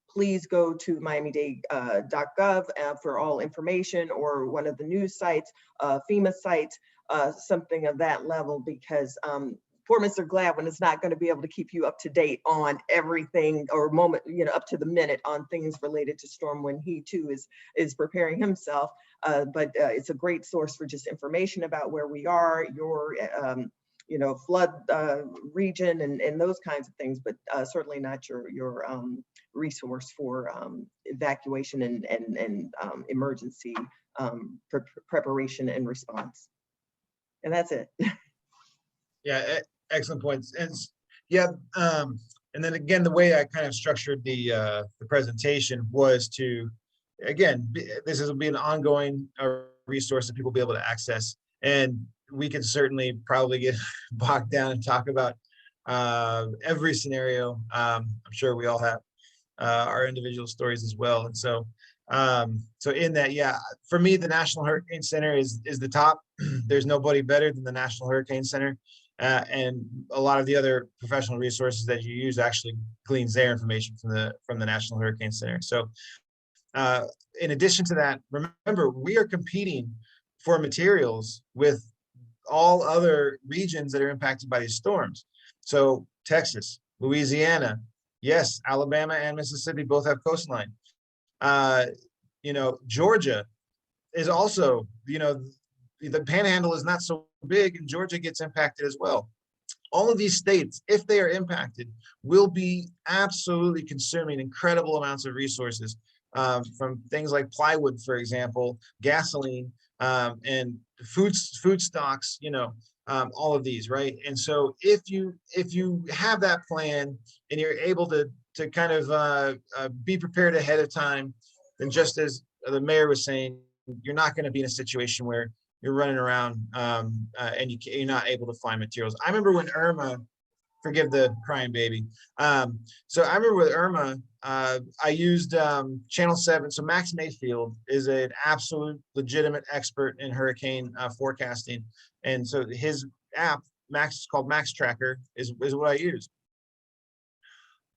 Please go to miamidade.gov for all information, or one of the news sites, FEMA sites, something of that level, because poor Mr. Gladwin is not going to be able to keep you up to date on everything or moment, up to the minute on things related to storm when he too is preparing himself. But it's a great source for just information about where we are, your flood region and those kinds of things, but certainly not your resource for evacuation and emergency preparation and response. And that's it. Yeah, excellent points. And yeah, and then again, the way I kind of structured the presentation was to, again, this will be an ongoing resource that people will be able to access, and we can certainly probably get bogged down and talk about every scenario. I'm sure we all have our individual stories as well. And so, so in that, yeah, for me, the National Hurricane Center is the top. There's nobody better than the National Hurricane Center. And a lot of the other professional resources that you use actually gleans their information from the National Hurricane Center. So in addition to that, remember, we are competing for materials with all other regions that are impacted by these storms. So Texas, Louisiana, yes, Alabama and Mississippi both have coastline. Georgia is also, the panhandle is not so big, and Georgia gets impacted as well. All of these states, if they are impacted, will be absolutely consuming incredible amounts of resources, from things like plywood, for example, gasoline, and food stocks, all of these, right? And so if you have that plan and you're able to kind of be prepared ahead of time, then just as the mayor was saying, you're not going to be in a situation where you're running around and you're not able to find materials. I remember when Irma, forgive the crying baby. So I remember with Irma, I used Channel 7. So Max Mayfield is an absolute legitimate expert in hurricane forecasting. And so his app, Max, called Max Tracker, is what I use.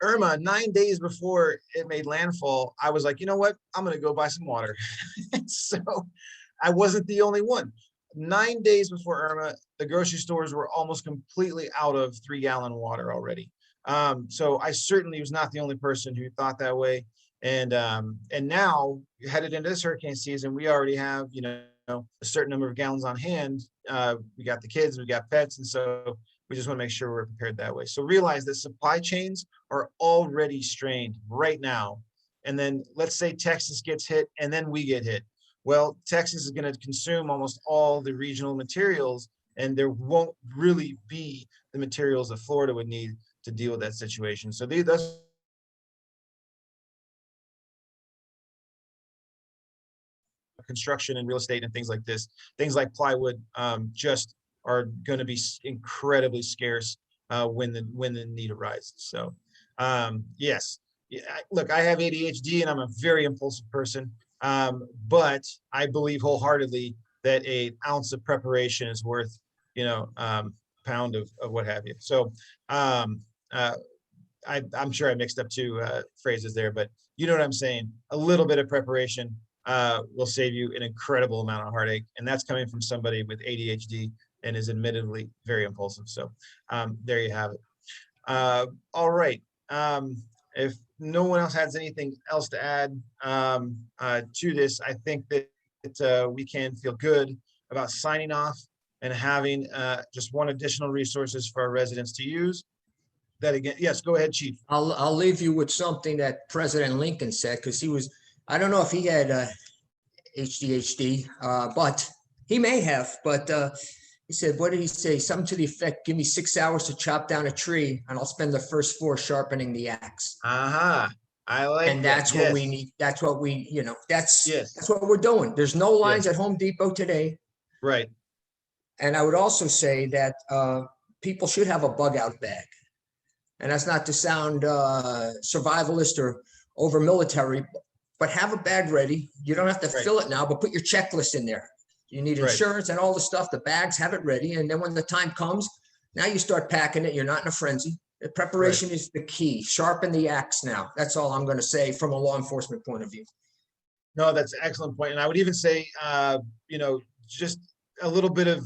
Irma, 9 days before it made landfall, I was like, you know what? I'm going to go buy some water. So I wasn't the only one. 9 days before Irma, the grocery stores were almost completely out of 3-gallon water already. So I certainly was not the only person who thought that way. And now, headed into this hurricane season, we already have, a certain number of gallons on hand. We got the kids, we got pets, and so we just want to make sure we're prepared that way. So realize that supply chains are already strained right now. And then let's say Texas gets hit and then we get hit. Well, Texas is going to consume almost all the regional materials, and there won't really be the materials that Florida would need to deal with that situation. So that's construction and real estate and things like this. Things like plywood just are going to be incredibly scarce when the need arises. So yes, look, I have ADHD and I'm a very impulsive person, but I believe wholeheartedly that an ounce of preparation is worth, pound of what have you. So I'm sure I mixed up two phrases there, but you know what I'm saying. A little bit of preparation will save you an incredible amount of heartache, and that's coming from somebody with ADHD and is admittedly very impulsive. So there you have it. All right. If no one else has anything else to add to this, I think that we can feel good about signing off and having just one additional resources for our residents to use. That again, yes, go ahead, Chief. I'll leave you with something that President Lincoln said, because I don't know if he had HDHD, but he may have, but he said, what did he say? Something to the effect, give me 6 hours to chop down a tree and I'll spend the first 4 sharpening the axe. Uh-huh. I like And that. that's what we Yes. need. That's what we, Yes. that's what we're doing. There's no lines at Home Depot today. Right. And I would also say that people should have a bug out bag. And that's not to sound survivalist or over military, but have a bag ready. You don't have to Right. fill it now, but put your checklist in there. You need Right. insurance and all the stuff, the bags, have it ready. And then when the time comes, now you start packing it. You're not in a frenzy. The preparation is the key. Sharpen the axe now. That's all I'm going to say from a law enforcement point of view. No, that's an excellent point. And I would even say, just a little bit of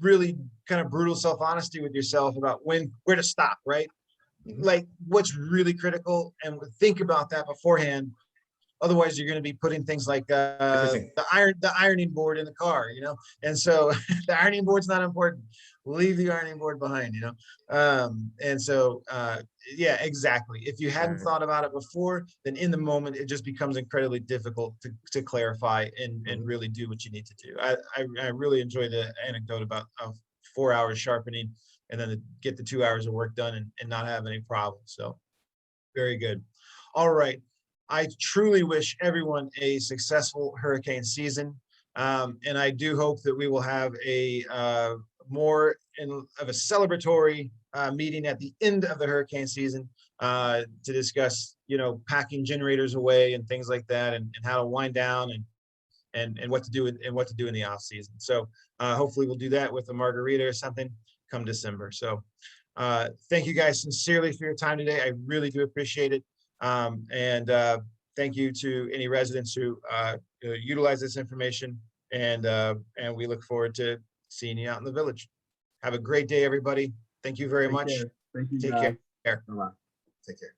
really kind of brutal self-honesty with yourself about where to stop, right? Mhm. Like what's really critical, and think about that beforehand. Otherwise, you're going to be putting things like Everything. the ironing board in the car, and so the ironing board's not important. Leave the ironing board behind, and so yeah, exactly. If you hadn't Right. thought about it before, then in the moment it just becomes incredibly difficult to clarify and really do what you need to do. I really enjoy the anecdote about 4 hours sharpening and then get the 2 hours of work done and not have any problems. So very good. All right. I truly wish everyone a successful hurricane season. And I do hope that we will have a more of a celebratory meeting at the end of the hurricane season to discuss, packing generators away and things like that, and how to wind down and what to do in the off season. So hopefully we'll do that with a margarita or something come December. So thank you guys sincerely for your time today. I really do appreciate it. And thank you to any residents who utilize this information, and we look forward to seeing you out in the village. Have a great day, everybody. Thank you very much. Thank you, Take guys. care. Bye-bye. Take care.